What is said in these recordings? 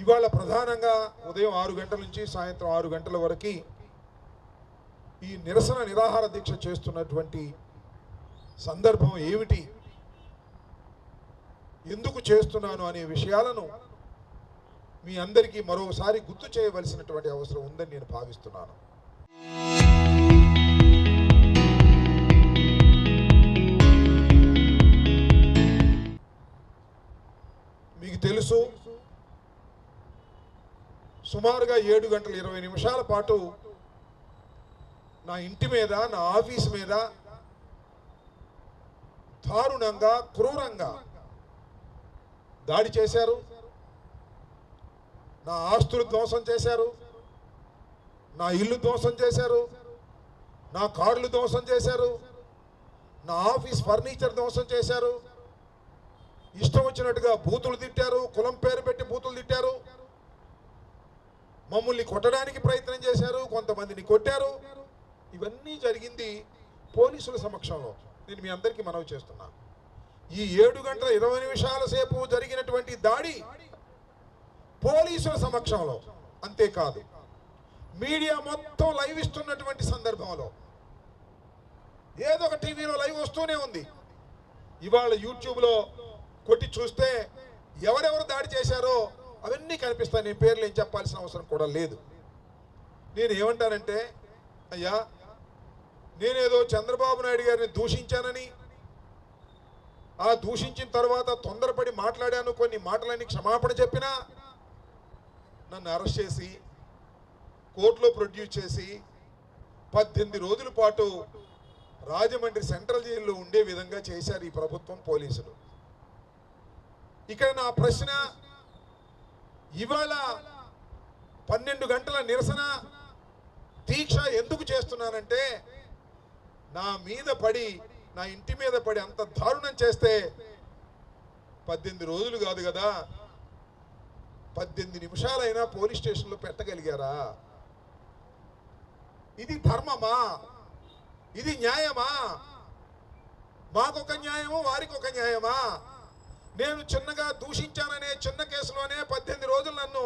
ఇవాళ ప్రధానంగా ఉదయం 6 గంటల నుంచి సాయంత్రం 6 గంటల వరకు ఈ నిరసన నిరాహార దీక్ష చేస్తున్నటువంటి సందర్భం ఏమిటి, ఎందుకు చేస్తున్నాను అనే విషయాలను మీ అందరికీ మరోసారి గుర్తు చేయవలసినటువంటి అవసరం ఉందని నేను భావిస్తున్నాను. మీకు తెలుసు, సుమారుగా 7 గంటల 20 నిమిషాల పాటు నా ఇంటి మీద, నా ఆఫీస్ మీద దారుణంగా, క్రూరంగా దాడి చేశారు. నా ఆస్తులు ధ్వంసం చేశారు, నా ఇల్లు ధ్వంసం చేశారు, నా కార్లు ధ్వంసం చేశారు, నా ఆఫీస్ ఫర్నిచర్ ధ్వంసం చేశారు. ఇష్టం వచ్చినట్టుగా బూతులు తిట్టారు, కులం పేరు పెట్టి బూతులు తిట్టారు, మమ్మల్ని కొట్టడానికి ప్రయత్నం చేశారు, కొంతమందిని కొట్టారు. ఇవన్నీ జరిగింది పోలీసుల సమక్షంలో. నేను మీ అందరికీ మనవి చేస్తున్నా, ఈ 7 గంటల 20 నిమిషాల సేపు జరిగినటువంటి దాడి పోలీసుల సమక్షంలో. అంతేకాదు, మీడియా మొత్తం లైవ్ ఇస్తున్నటువంటి సందర్భంలో, ఏదో ఒక టీవీలో లైవ్ వస్తూనే ఉంది. ఇవాళ యూట్యూబ్లో కొట్టి చూస్తే ఎవరెవరు దాడి చేశారో అవన్నీ కనిపిస్తాయి. నేను పేర్లు ఏం చెప్పాల్సిన అవసరం కూడా లేదు. నేను ఏమంటానంటే, అయ్యా, నేనేదో చంద్రబాబు నాయుడు గారిని దూషించానని, ఆ దూషించిన తర్వాత తొందరపడి మాట్లాడాను, కొన్ని మాటలన్నీ క్షమాపణ చెప్పినా నన్ను అరెస్ట్ చేసి కోర్టులో ప్రొడ్యూస్ చేసి 18 రోజుల పాటు రాజమండ్రి సెంట్రల్ జైల్లో ఉండే విధంగా చేశారు ఈ ప్రభుత్వం, పోలీసులు. ఇక్కడ నా ప్రశ్న, ఇవాళ 12 గంటల నిరసన దీక్ష ఎందుకు చేస్తున్నానంటే, నా మీద పడి, నా ఇంటి మీద పడి అంత దారుణం చేస్తే 18 రోజులు కాదు కదా, 18 నిమిషాలైనా పోలీస్ స్టేషన్లో పెట్టగలిగారా? ఇది ధర్మమా? ఇది న్యాయమా? మాకొక న్యాయము, వారికి ఒక న్యాయమా? నేను చిన్నగా దూషించాననే చిన్న కేసులోనే 18 రోజులు నన్ను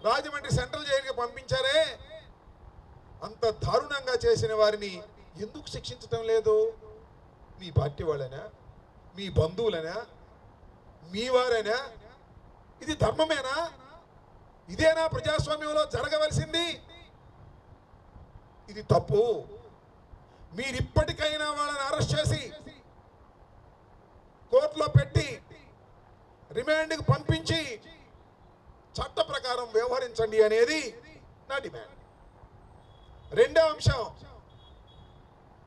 రాజమండ్రి సెంట్రల్ జైలుకి పంపించారే. అంత దారుణంగా చేసిన వారిని ఎందుకు శిక్షించటం లేదు? మీ పార్టీ వాళ్ళనా, మీ బంధువులనా, మీ వారేనా? ఇది ధర్మమేనా? ఇదేనా ప్రజాస్వామ్యంలో జరగవలసింది? ఇది తప్పు. మీరిప్పటికైనా వాళ్ళని అరెస్ట్ చేసి కోర్టులో పెట్టి రిమాండ్కి పంపించి చట్ట ప్రకారం వ్యవహరించండి అనేది నా డిమాండ్. రెండో అంశం,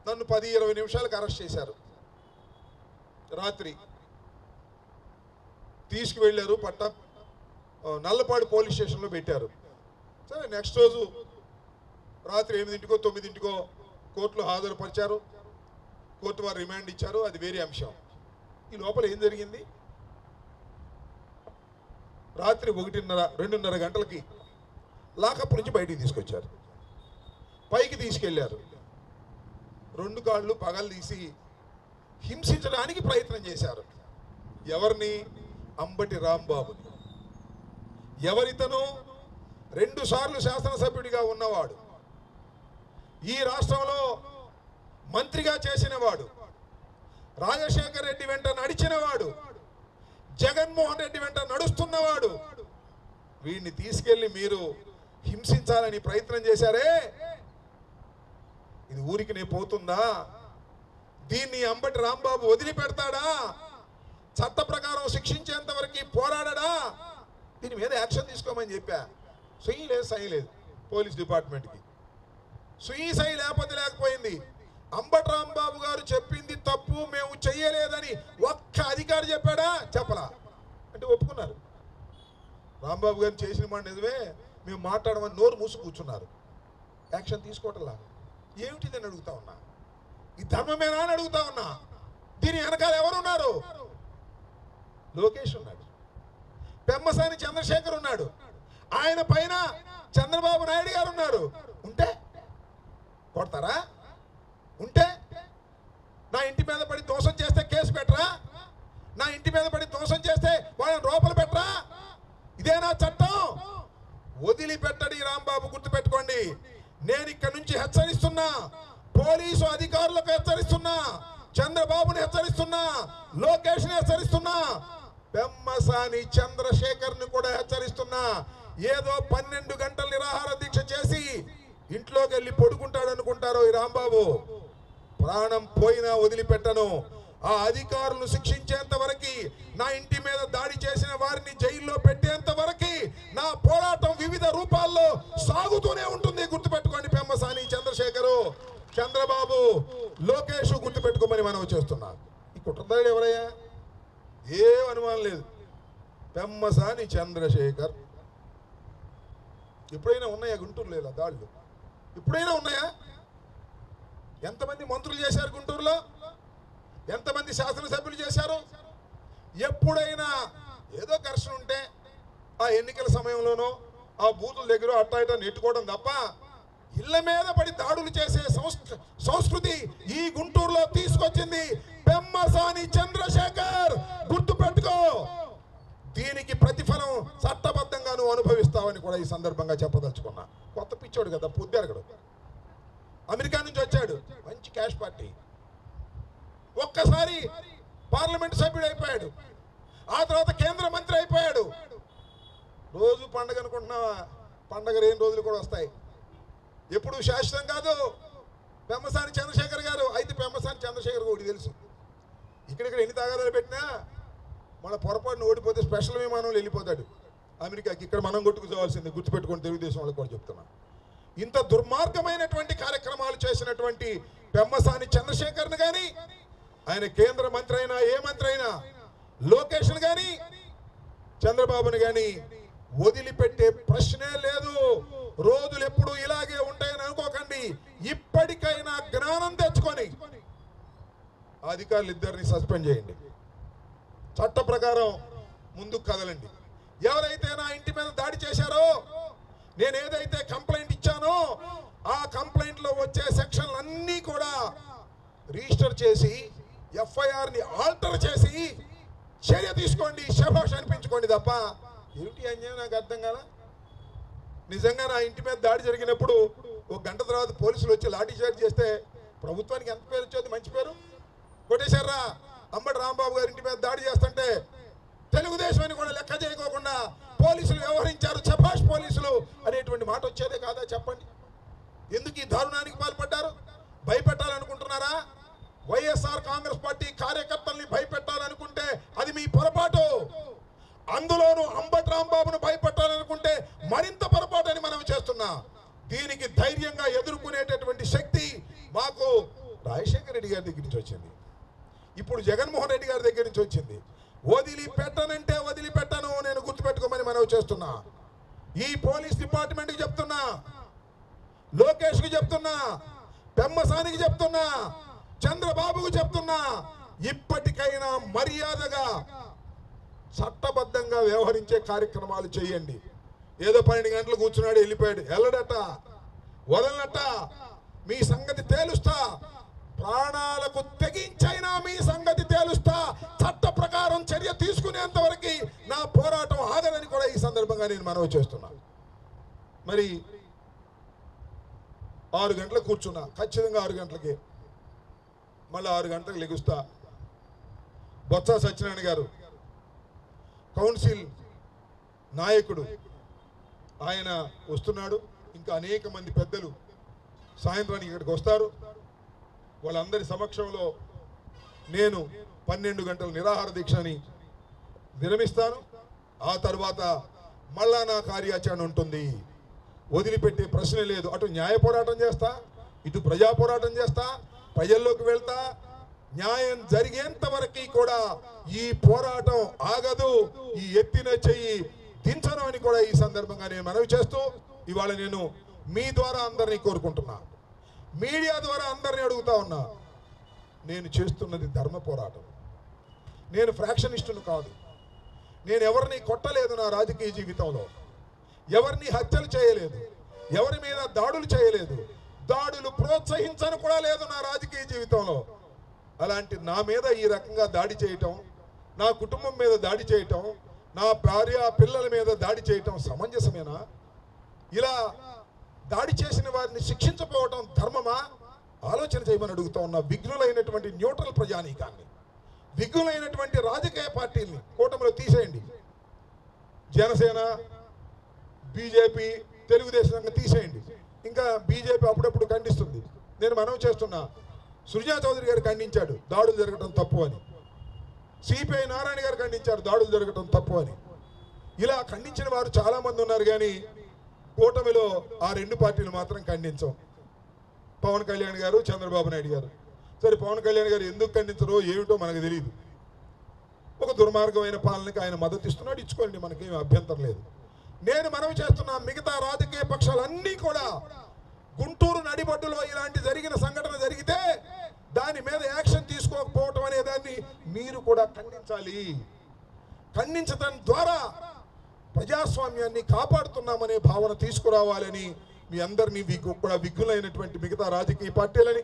నన్ను 10-20 నిమిషాలకు అరెస్ట్ చేశారు. రాత్రి తీసుకువెళ్ళారు, నల్లపాడు పోలీస్ స్టేషన్లో పెట్టారు. సరే, నెక్స్ట్ రోజు రాత్రి 8కో 9కో కోర్టులో హాజరుపరిచారు. కోర్టు వారు రిమాండ్ ఇచ్చారు, అది వేరే అంశం. ఈ లోపల ఏం జరిగింది? రాత్రి 1:30-2:30 గంటలకి లాకప్ నుంచి బయటికి తీసుకొచ్చారు, పైకి తీసుకెళ్లారు. 2 కాళ్ళు పగలు తీసి హింసించడానికి ప్రయత్నం చేశారు. ఎవరిని? అంబటి రాంబాబుని. ఎవరితను? 2 సార్లు శాసనసభ్యుడిగా ఉన్నవాడు, ఈ రాష్ట్రంలో మంత్రిగా చేసినవాడు, రాజశేఖర్ రెడ్డి వెంట నడిచినవాడు, జగన్మోహన్ రెడ్డి వెంట నడుస్తున్నవాడు. వీడిని తీసుకెళ్లి మీరు హింసించాలని ప్రయత్నం చేశారే, ఇది ఊరికి పోతుందా? దీన్ని అంబటి రాంబాబు వదిలిపెడతాడా? చట్ట ప్రకారం శిక్షించేంత వరకు పోరాడా? దీని మీద యాక్షన్ తీసుకోమని చెప్పా. సుయి లేదు, సై లేదు పోలీస్ డిపార్ట్మెంట్కి. సుయి సై లేకపోయింది. అంబటి రాంబాబు గారు చెప్పింది తప్పు, మేము చెయ్యలేదని ఒక్క అధికారి చెప్పాడా? చెప్పలా. అంటే ఒప్పుకున్నారు. రాంబాబు గారు చేసిన మాట నిజమే, మేము మాట్లాడమని నోరు మూసి కూర్చున్నారు. యాక్షన్ తీసుకోవటంలా. ఏమిటిదని అడుగుతా ఉన్నా. ఈ ధర్మమేనా అని అడుగుతా ఉన్నా. దీని వెనకాల ఎవరున్నారు? లోకేష్ ఉన్నాడు, పెమ్మసాని చంద్రశేఖర్ ఉన్నాడు, ఆయన పైన చంద్రబాబు నాయుడు గారు ఉన్నారు. ఉంటే కొడతారా? ఉంటే నా ఇంటి మీద పడి దోషం చేస్తే కేసు పెట్టరా? నా ఇంటి మీద పడి దోషం చేస్తే వాళ్ళని లోపల పెట్టరా? ఇదేనా చట్టం? వదిలిపెట్టడి రాంబాబు, గుర్తుపెట్టుకోండి. నేను ఇక్కడి నుంచి హెచ్చరిస్తున్నా, పోలీసు అధికారులకు హెచ్చరిస్తున్నా, చంద్రబాబుని హెచ్చరిస్తున్నా, లోకేష్ని హెచ్చరిస్తున్నా, పెమ్మసాని చంద్రశేఖర్ని కూడా హెచ్చరిస్తున్నా. ఏదో 12 గంటల నిరాహార దీక్ష చేసి ఇంట్లోకి వెళ్ళి పడుకుంటాడు అనుకుంటారో ఈ రాంబాబు, ప్రాణం పోయినా వదిలిపెట్టను. ఆ అధికారులను శిక్షించేంత వరకు, నా ఇంటి మీద దాడి చేసిన వారిని జైల్లో పెట్టేంత వరకు నా పోరాటం వివిధ రూపాల్లో సాగుతూనే ఉంటుంది. గుర్తుపెట్టుకోండి. పెమ్మసాని చంద్రశేఖరు, చంద్రబాబు, లోకేష్ గుర్తుపెట్టుకోమని మనం చేస్తున్నా. ఈ కుట్రదారుడు ఎవరయ్యా? ఏ అనుమానం లేదు, పెమ్మసాని చంద్రశేఖర్. ఎప్పుడైనా ఉన్నాయా గుంటూరులో ఇలా దాడులు? ఎప్పుడైనా ఉన్నాయా? ఎంతమంది మంత్రులు చేశారు గుంటూరులో? ఎంతమంది శాసనసభ్యులు చేశారు? ఎప్పుడైనా ఏదో ఘర్షణ ఉంటే ఆ ఎన్నికల సమయంలోనో ఆ బూతుల దగ్గర అట్టా ఇట్టా నెట్టుకోవడం తప్ప ఇళ్ల మీద పడి దాడులు చేసే సంస్కృతి ఈ గుంటూరులో తీసుకొచ్చింది పెమ్మసాని చంద్రశేఖర్. గుర్తు పెట్టుకో. దీనికి ప్రతిఫలం చట్టబద్ధంగా నువ్వు అనుభవిస్తావని కూడా ఈ సందర్భంగా చెప్పదలుచుకున్నా. కొత్త పిచ్చోడు కదా, పొద్దురగడు, అమెరికా నుంచి వచ్చాడు, మంచి క్యాష్ పార్టీ. ఒక్కసారి పార్లమెంట్ సభ్యుడు అయిపోయాడు, ఆ తర్వాత కేంద్ర మంత్రి అయిపోయాడు. రోజు పండగ అనుకుంటున్నావా? పండగ 2 రోజులు కూడా వస్తాయి, ఎప్పుడు శాశ్వతం కాదు. పెమ్మసాని చంద్రశేఖర్ గారు అయితే పెమ్మసాని చంద్రశేఖర్ ఒకటి తెలుసు, ఇక్కడిక్కడ ఎన్ని తగాదాలు పెట్టినా మన పొరపాటును ఓడిపోతే స్పెషల్ విమానంలో వెళ్ళిపోతాడు అమెరికాకి. ఇక్కడ మనం కొట్టుకుపోవాల్సింది, గుర్తుపెట్టుకోండి. తెలుగుదేశం వాళ్ళకి కూడా చెప్తున్నా. ఇంత దుర్మార్గమైనటువంటి కార్యక్రమాలు చేసినటువంటి పెమ్మసాని చంద్రశేఖర్ని కానీ, ఆయన కేంద్ర మంత్రి అయినా ఏ మంత్రి అయినా, లోకేష్ని కానీ చంద్రబాబుని కానీ వదిలిపెట్టే ప్రశ్నే లేదు. రోజులు ఎప్పుడు ఇలాగే ఉంటాయని అనుకోకండి. ఇప్పటికైనా జ్ఞానం తెచ్చుకొని అధికారులు ఇద్దరిని సస్పెండ్ చేయండి, చట్ట ప్రకారం ముందుకు కదలండి. ఎవరైతే నా ఇంటి మీద దాడి చేశారో, నేను ఏదైతే కంప్లైంట్ ఇచ్చానో ఆ కంప్లైంట్లో వచ్చే సెక్షన్లు అన్నీ కూడా రిజిస్టర్ చేసి ఎఫ్ఐఆర్ని ఆల్టర్ చేసి చర్య తీసుకోండి, శభాష్ అనిపించుకోండి తప్ప ఏమిటి అన్యాయం నాకు అర్థం కాల. నిజంగా నా ఇంటి మీద దాడి జరిగినప్పుడు 1 గంట తర్వాత పోలీసులు వచ్చి లాఠీ చార్జ్ చేస్తే ప్రభుత్వానికి ఎంత పేరు వచ్చేది? మంచి పేరు కొట్టేశారా? అంబటి రాంబాబు గారి ఇంటి మీద దాడి చేస్తుంటే తెలుగుదేశం అని కూడా లెక్క చేయకోకుండా పోలీసులు వ్యవహరించారు, శభాష్ పోలీసులు అనేటువంటి మాట వచ్చేదే కాదా? చెప్పండి. ఎందుకు ఈ దారుణానికి పాల్పడ్డారు? భయపెట్టాలనుకుంటున్నారా? వైఎస్ఆర్ కాంగ్రెస్ పార్టీ కార్యకర్తల్ని భయపెట్టాలనుకుంటే అది మీ పొరపాటు. అందులోనూ అంబటి రాంబాబును భయపెట్టాలనుకుంటే మరింత పొరపాటు అని మనం చేస్తున్నా. దీనికి ధైర్యంగా ఎదుర్కొనేటటువంటి శక్తి మాకు రాజశేఖర రెడ్డి గారి దగ్గర నుంచి వచ్చింది, ఇప్పుడు జగన్మోహన్ రెడ్డి గారి దగ్గర నుంచి వచ్చింది. వదిలిపెట్టనంటే వదిలిపెట్టను, నేను గుర్తుపెట్టుకోమని మనం చేస్తున్నా. ఈ పోలీస్ డిపార్ట్మెంట్కి చెప్తున్నా, లోకేష్కి చెప్తున్నా, పెమ్మసానికి చెప్తున్నా, చంద్రబాబుకు చెప్తున్నా, ఇప్పటికైనా మర్యాదగా చట్టబద్ధంగా వ్యవహరించే కార్యక్రమాలు చేయండి. ఏదో 12 గంటలు కూర్చున్నాడు వెళ్ళిపోయాడు, వెళ్ళడట, వదలనట. మీ సంగతి తేలుస్తా, ప్రాణాలకు తెగించైనా మీ సంగతి తేలుస్తా. చట్ట ప్రకారం చర్య తీసుకునేంత వరకు నా పోరాటం ఆగదని కూడా ఈ సందర్భంగా నేను మనవి చేస్తున్నా. మరి 6 గంటలకు కూర్చున్నా, ఖచ్చితంగా 6 గంటలకి, మళ్ళీ 6 గంటలకు లెగుస్తా. బొత్స సత్యనారాయణ గారు కౌన్సిల్ నాయకుడు, ఆయన వస్తున్నాడు. ఇంకా అనేక మంది పెద్దలు సాయంత్రానికి ఇక్కడికి వస్తారు. వాళ్ళందరి సమక్షంలో నేను 12 గంటల నిరాహార దీక్షని విరమిస్తాను. ఆ తర్వాత మళ్ళా నా కార్యాచరణ ఉంటుంది, వదిలిపెట్టే ప్రశ్న లేదు. అటు న్యాయ పోరాటం చేస్తా, ఇటు ప్రజా పోరాటం చేస్తా, ప్రజల్లోకి వెళ్తా. న్యాయం జరిగేంత వరకు కూడా ఈ పోరాటం ఆగదు, ఈ ఎత్తిన చెయ్యి దించను అని కూడా ఈ సందర్భంగా నేను మనవి చేస్తూ, ఇవాళ నేను మీ ద్వారా అందరినీ కోరుకుంటున్నా, మీడియా ద్వారా అందరినీ అడుగుతా ఉన్నా. నేను చేస్తున్నది ధర్మ పోరాటం. నేను ఫ్రాక్షనిస్టును కాదు. నేను ఎవరిని కొట్టలేదు నా రాజకీయ జీవితంలో, ఎవరిని హత్యలు చేయలేదు, ఎవరి మీద దాడులు చేయలేదు, దాడులు ప్రోత్సహించను కూడా లేదు నా రాజకీయ జీవితంలో. అలాంటి నా మీద ఈ రకంగా దాడి చేయటం, నా కుటుంబం మీద దాడి చేయటం, నా భార్య పిల్లల మీద దాడి చేయటం సమంజసమేనా? ఇలా దాడి చేసిన వారిని శిక్షించకపోవటం ధర్మమా? ఆలోచన చేయమని అడుగుతా ఉన్న విఘ్నులైనటువంటి న్యూట్రల్ ప్రజానీకాన్ని, విఘ్నులైనటువంటి రాజకీయ పార్టీల్ని కూటమిలో తీసేయండి. జనసేన, బీజేపీ, తెలుగుదేశం తీసేయండి. ఇంకా బీజేపీ అప్పుడప్పుడు ఖండిస్తుంది. నేను మనవి చేస్తున్నా, సృజనా చౌదరి గారు ఖండించాడు దాడులు జరగటం తప్పు అని. సిపిఐ నారాయణ గారు ఖండించారు దాడులు జరగటం తప్పు అని. ఇలా ఖండించిన వారు చాలామంది ఉన్నారు, కానీ కూటమిలో ఆ రెండు పార్టీలు మాత్రం ఖండించం. పవన్ కళ్యాణ్ గారు, చంద్రబాబు నాయుడు గారు. సరే, పవన్ కళ్యాణ్ గారు ఎందుకు ఖండించరో ఏమిటో మనకు తెలియదు. ఒక దుర్మార్గమైన పాలనకి ఆయన మద్దతు ఇస్తున్నాడు, ఇచ్చుకోండి, మనకేం అభ్యంతరం లేదు. నేను మనవి చేస్తున్నా, మిగతా రాజకీయ పక్షాలన్నీ కూడా గుంటూరు నడిబొడ్డులో ఇలాంటి జరిగిన సంఘటన జరిగితే దాని మీద యాక్షన్ తీసుకోకపోవటం అనే దాన్ని మీరు కూడా ఖండించాలి. ఖండించడం ద్వారా ప్రజాస్వామ్యాన్ని కాపాడుతున్నామనే భావన తీసుకురావాలని మీ అందరినీ కూడా విఘ్నులైనటువంటి మిగతా రాజకీయ పార్టీలని,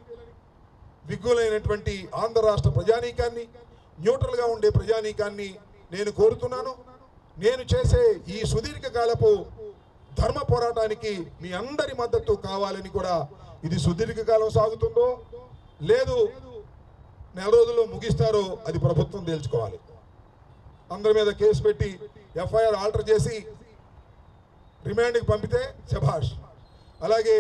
విఘ్నులైనటువంటి ఆంధ్ర రాష్ట్ర ప్రజానీకాన్ని, న్యూట్రల్గా ఉండే ప్రజానీకాన్ని నేను కోరుతున్నాను. నేను చేసే ఈ సుదీర్ఘకాలపు ధర్మ పోరాటానికి మీ అందరి మద్దతు కావాలని కూడా, ఇది సుదీర్ఘకాలం సాగుతుందో లేదు నెల రోజుల్లో ముగిస్తారో అది ప్రభుత్వం తేల్చుకోవాలి. అందరి మీద కేసు పెట్టి ఎఫ్ఐఆర్ ఆల్టర్ చేసి రిమాండ్కి పంపితే శభాష్. అలాగే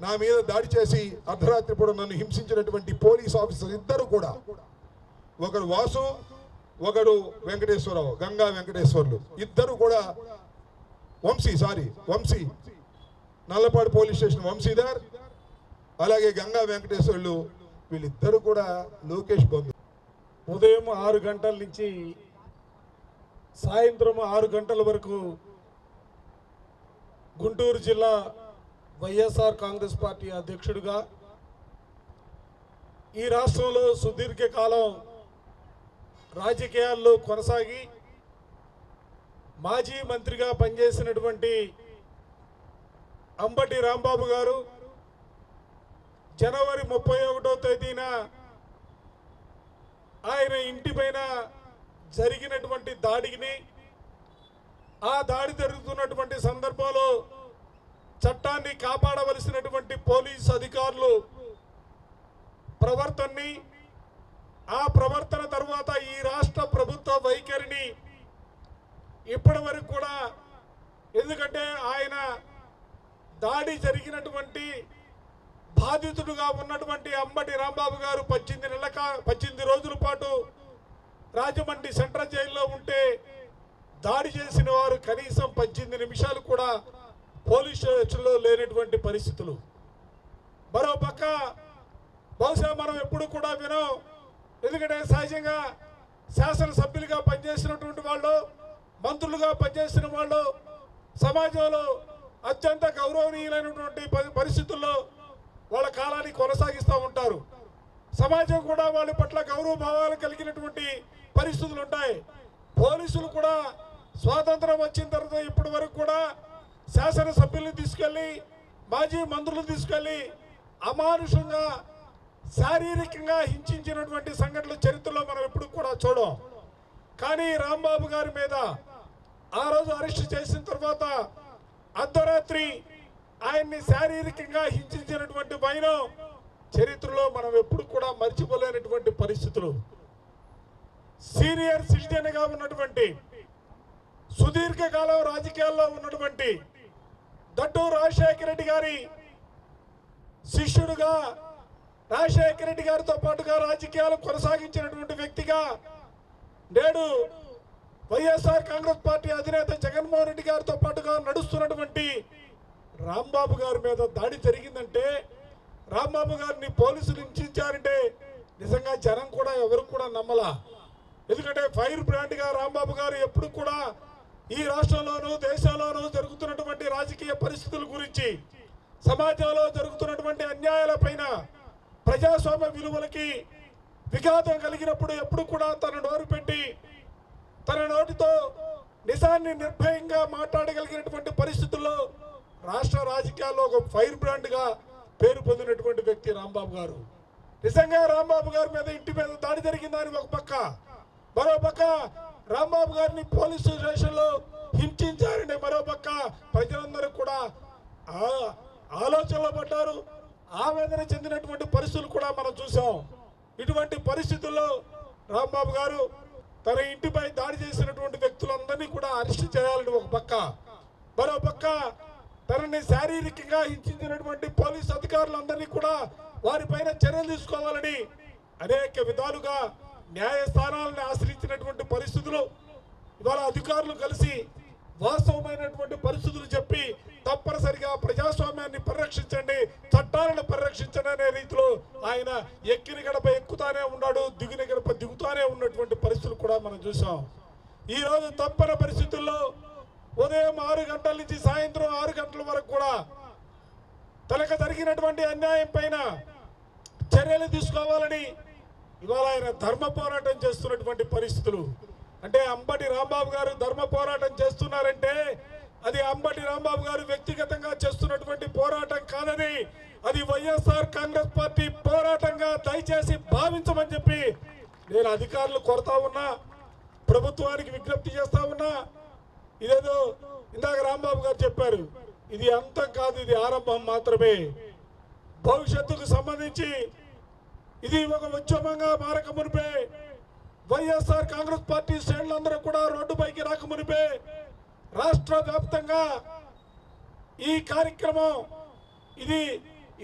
నా మీద దాడి చేసి అర్ధరాత్రి పూట నన్ను హింసించినటువంటి పోలీస్ ఆఫీసర్ ఇద్దరు కూడా, ఒకడు వాసు, ఒకడు వెంకటేశ్వరరావు, గంగా వెంకటేశ్వర్లు, ఇద్దరు కూడా వంశీ నల్లపాడు పోలీస్ స్టేషన్ వంశీధర్, అలాగే గంగా వెంకటేశ్వర్లు, వీళ్ళిద్దరు కూడా లోకేష్ బంధు. ఉదయం 6 గంటల నుంచి సాయంత్రం 6 గంటల వరకు గుంటూరు జిల్లా వైఎస్ఆర్ కాంగ్రెస్ పార్టీ అధ్యక్షుడిగా ఈ రాష్ట్రంలో సుదీర్ఘకాలం రాజకీయాల్లో కొనసాగి మాజీ మంత్రిగా పనిచేసినటువంటి అంబటి రాంబాబు గారు జనవరి 31వ తేదీన ఆయన ఇంటిపైన జరిగినటువంటి దాడిని, ఆ దాడి జరుగుతున్నటువంటి సందర్భంలో చట్టాన్ని కాపాడవలసినటువంటి పోలీసు అధికారులు ప్రవర్తనని, ఆ ప్రవర్తన తర్వాత ఈ రాష్ట్ర ప్రభుత్వ వైఖరిని ఇప్పటి వరకు కూడా, ఎందుకంటే ఆయన దాడి జరిగినటువంటి బాధితుడుగా ఉన్నటువంటి అంబటి రాంబాబు గారు 18 రోజుల పాటు రాజమండ్రి సెంట్రల్ జైల్లో ఉంటే దాడి చేసిన వారు కనీసం 18 నిమిషాలు కూడా పోలీస్ స్టేషన్లో లేనటువంటి పరిస్థితులు. మరోపక్క బహుశా మనం ఎప్పుడు కూడా వినం, ఎందుకంటే సహజంగా శాసనసభ్యులుగా పనిచేసినటువంటి వాళ్ళు, మంత్రులుగా పనిచేసిన వాళ్ళు సమాజంలో అత్యంత గౌరవనీయులైనటువంటి పరిస్థితుల్లో వాళ్ళ కాలాన్ని కొనసాగిస్తూ ఉంటారు. సమాజం కూడా వాళ్ళ పట్ల గౌరవ భావాలు కలిగినటువంటి పరిస్థితులు ఉంటాయి. పోలీసులు కూడా స్వాతంత్రం వచ్చిన తర్వాత ఇప్పటి వరకు కూడా శాసనసభ్యులను తీసుకెళ్ళి, మాజీ మంత్రులు తీసుకెళ్ళి అమానుషంగా శారీరకంగా హింసించినటువంటి సంఘటనలు చరిత్రలో మనం ఎప్పుడు కూడా చూడం. కానీ రాంబాబు గారి మీద ఆ రోజు అరెస్ట్ చేసిన తర్వాత అర్ధరాత్రి ఆయన్ని శారీరకంగా హింసించినటువంటి వైనం చరిత్రలో మనం ఎప్పుడు కూడా మర్చిపోలేనటువంటి పరిస్థితులు. సీనియర్ సిటిజన్గా ఉన్నటువంటి, సుదీర్ఘకాలం రాజకీయాల్లో ఉన్నటువంటి దట్టు రాజశేఖర రెడ్డి గారి శిష్యుడుగా, రాజశేఖర రెడ్డి గారితో పాటుగా రాజకీయాలు కొనసాగించినటువంటి వ్యక్తిగా నేడు వైఎస్ఆర్ కాంగ్రెస్ పార్టీ అధినేత జగన్మోహన్ రెడ్డి గారితో పాటుగా నడుస్తున్నటువంటి రాంబాబు గారి మీద దాడి జరిగిందంటే, రాంబాబు గారిని పోలీసులు హింసించారంటే నిజంగా జనం కూడా ఎవరు కూడా నమ్మలా. ఎందుకంటే ఫైర్ బ్రాండ్గా రాంబాబు గారు ఎప్పుడు కూడా ఈ రాష్ట్రంలోనూ దేశంలోనూ జరుగుతున్నటువంటి రాజకీయ పరిస్థితుల గురించి, సమాజంలో జరుగుతున్నటువంటి అన్యాయాలపైన, ప్రజాస్వామ్య విలువలకి విఘాతం కలిగినప్పుడు ఎప్పుడు కూడా తన నోరు పెట్టి తన నోటితో నిజాన్ని నిర్భయంగా మాట్లాడగలిగినటువంటి పరిస్థితుల్లో రాష్ట్ర రాజకీయాల్లో ఒక ఫైర్ బ్రాండ్గా పేరు పొందినటువంటి వ్యక్తి రాంబాబు గారు. నిజంగా రాంబాబు గారి మీద ఇంటి మీద దాడి జరిగిందని ఒక పక్క, మరో పక్క రాంబాబు గారిని పోలీసు స్టేషన్లో హింసించారని మరో పక్క ప్రజలందరూ కూడా ఆలోచనలో పడ్డారు, ఆవేదన చెందినటువంటి పరిస్థితులు కూడా మనం చూసాం. ఇటువంటి పరిస్థితుల్లో రాంబాబు గారు తన ఇంటిపై దాడి చేసినటువంటి వ్యక్తులందరినీ కూడా అరెస్ట్ చేయాలని ఒక పక్క, మరో పక్క తనని శారీరకంగా హింసించినటువంటి పోలీసు అధికారులందరినీ కూడా వారిపైన చర్యలు తీసుకోవాలని అనేక విధాలుగా న్యాయస్థానాలను ఆశ్రయించినటువంటి పరిస్థితులు. ఇవాళ అధికారులు కలిసి వాస్తవమైనటువంటి పరిస్థితులు చెప్పి తప్పనిసరిగా ప్రజాస్వామ్యాన్ని పరిరక్షించండి, చట్టాలను పరిరక్షించండి అనే రీతిలో ఆయన ఎక్కిన గడప ఎక్కుతానే ఉన్నాడు, దిగిన గడప దిగుతానే ఉన్నటువంటి పరిస్థితులు కూడా మనం చూసాం. ఈరోజు తప్పని పరిస్థితుల్లో ఉదయం 6 గంటల నుంచి సాయంత్రం 6 గంటల వరకు కూడా తనకు జరిగినటువంటి అన్యాయం పైన చర్యలు తీసుకోవాలని ఇవాళ ఆయన ధర్మ పోరాటం చేస్తున్నటువంటి పరిస్థితులు. అంటే అంబటి రాంబాబు గారు ధర్మ పోరాటం చేస్తున్నారంటే అది అంబటి రాంబాబు గారు వ్యక్తిగతంగా చేస్తున్నటువంటి పోరాటం కాదని, అది వైఎస్ఆర్ కాంగ్రెస్ పార్టీ పోరాటంగా దయచేసి భావించమని చెప్పి నేను అధికారులు కోరుతా ఉన్నా, ప్రభుత్వానికి విజ్ఞప్తి చేస్తా ఉన్నా. ఇదేదో ఇందాక రాంబాబు గారు చెప్పారు, ఇది అంతం కాదు, ఇది ఆరంభం మాత్రమే. భవిష్యత్తుకు సంబంధించి ఇది ఒక ఉద్యమంగా మారక మునిపే, వైఎస్ఆర్ కాంగ్రెస్ పార్టీ శ్రేణులందరూ కూడా రోడ్డుపైకి రాక మునిపే రాష్ట్ర వ్యాప్తంగా ఈ కార్యక్రమం, ఇది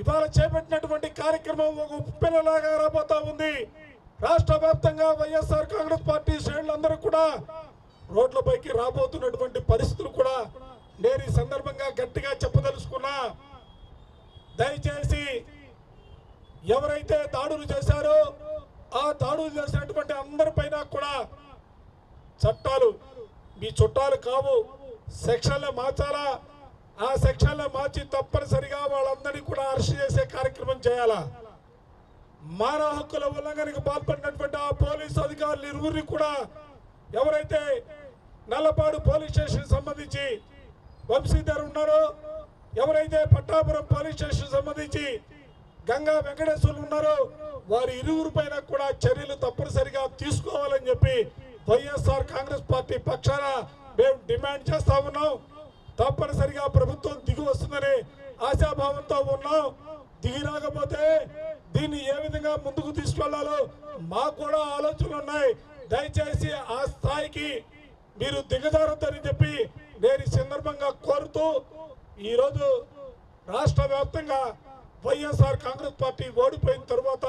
ఇవాళ చేపట్టినటువంటి కార్యక్రమం ఒక ఉప్పెనలాగా రాబోతా ఉంది. రాష్ట్ర వ్యాప్తంగా వైఎస్ఆర్ కాంగ్రెస్ పార్టీ శ్రేణులందరూ కూడా రోడ్లపైకి రాబోతున్నటువంటి పరిస్థితులు కూడా నేను ఈ సందర్భంగా గట్టిగా చెప్పదలుచుకున్నా. దయచేసి ఎవరైతే దాడులు చేశారో ఆ దాడులు చేసినటువంటి అందరిపైన కూడా చట్టాలు మీ చుట్టాలు కావు, సెక్షన్లు మార్చాలా, ఆ సెక్షన్లు మార్చి తప్పనిసరిగా వాళ్ళందరినీ కూడా అరెస్ట్ చేసే కార్యక్రమం చేయాలా. మానవ హక్కుల ఉల్లంఘనకు పాల్పడినటువంటి ఆ పోలీసు అధికారులు ఇరువురిని కూడా ఎవరైతే నల్లపాడు పోలీస్ స్టేషన్ సంబంధించి వంశీధర్ ఉన్నారో, ఎవరైతే పట్టాపురం పోలీస్ స్టేషన్ సంబంధించి గంగా వెంకటేశ్వర్లు ఉన్నారో వారి ఇరువురి పైన కూడా చర్యలు తప్పనిసరిగా తీసుకోవాలని చెప్పి వైఎస్ఆర్ కాంగ్రెస్ పార్టీ పక్షాన మేము డిమాండ్ చేస్తా ఉన్నాం. తప్పనిసరిగా ప్రభుత్వం దిగి వస్తుందని ఆశాభావంతో ఉన్నాం. దిగి రాకపోతే దీన్ని ఏ విధంగా ముందుకు తీసుకెళ్లాలో మాకు కూడా ఆలోచనలు ఉన్నాయి. దయచేసి ఆ స్థాయికి మీరు దిగజారొద్దని చెప్పి నేను ఈ సందర్భంగా కోరుతూ, ఈరోజు రాష్ట్ర వ్యాప్తంగా వైఎస్ఆర్ కాంగ్రెస్ పార్టీ ఓడిపోయిన తర్వాత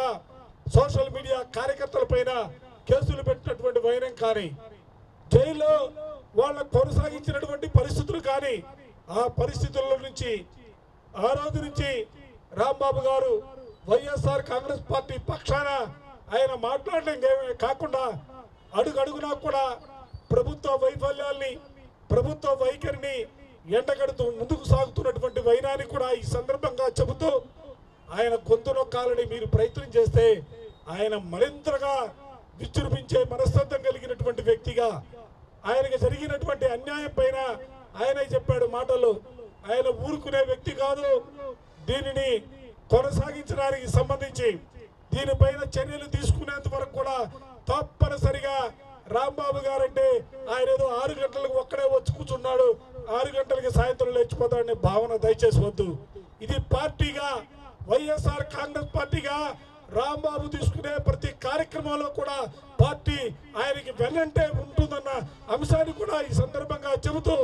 సోషల్ మీడియా కార్యకర్తల పైన కేసులు పెట్టినటువంటి వైనం కానీ, జైల్లో వాళ్ళ కొనసాగించినటువంటి పరిస్థితులు కానీ, ఆ పరిస్థితుల నుంచి ఆ రోజు నుంచి రాంబాబు గారు వైఎస్ఆర్ కాంగ్రెస్ పార్టీ పక్షాన ఆయన మాట్లాడడం కాకుండా అడుగడుగునా కూడా ప్రభుత్వ వైఫల్యాల్ని, ప్రభుత్వ వైఖరిని ఎండగడుతూ ముందుకు సాగుతున్నటువంటి వైనాన్ని కూడా ఈ సందర్భంగా చెబుతూ, ఆయన గొంతు నొక్కాలని మీరు ప్రయత్నం చేస్తే ఆయన మరింతగా విజృంభించే మనస్తత్వం కలిగినటువంటి వ్యక్తిగా, ఆయనకు జరిగినటువంటి అన్యాయం పైన ఆయన చెప్పాడు మాటలు, ఆయన ఊరుకునే వ్యక్తి కాదు. దీనిని కొనసాగించడానికి సంబంధించి దీనిపైన చర్యలు తీసుకునేంత వరకు కూడా తప్పనిసరిగా రాంబాబు గారంటే ఆయన ఏదో 6 గంటలకు ఒక్కడే వచ్చి కూర్చున్నాడు, 6 గంటలకి సాయంత్రం లేచిపోతాడనే భావన దయచేసి వద్దు. ఇది పార్టీగా వైఎస్ఆర్ కాంగ్రెస్ పార్టీగా రాంబాబు తీసుకునే ప్రతి కార్యక్రమంలో కూడా పార్టీ ఆయనకి వెన్నంటే ఉంటుందన్న అంశాన్ని కూడా ఈ సందర్భంగా చెబుతూ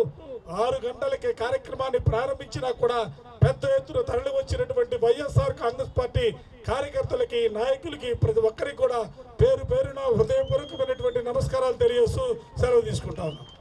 6 గంటలకి కార్యక్రమాన్ని ప్రారంభించినా కూడా పెద్ద ఎత్తున తరలి వచ్చినటువంటి వైఎస్ఆర్ కాంగ్రెస్ పార్టీ కార్యకర్తలకి, నాయకులకి, ప్రతి ఒక్కరికి కూడా పేరు పేరున హృదయపూర్వకమైనటువంటి నమస్కారాలు తెలియజేస్తూ సెలవు తీసుకుంటా ఉన్నాం.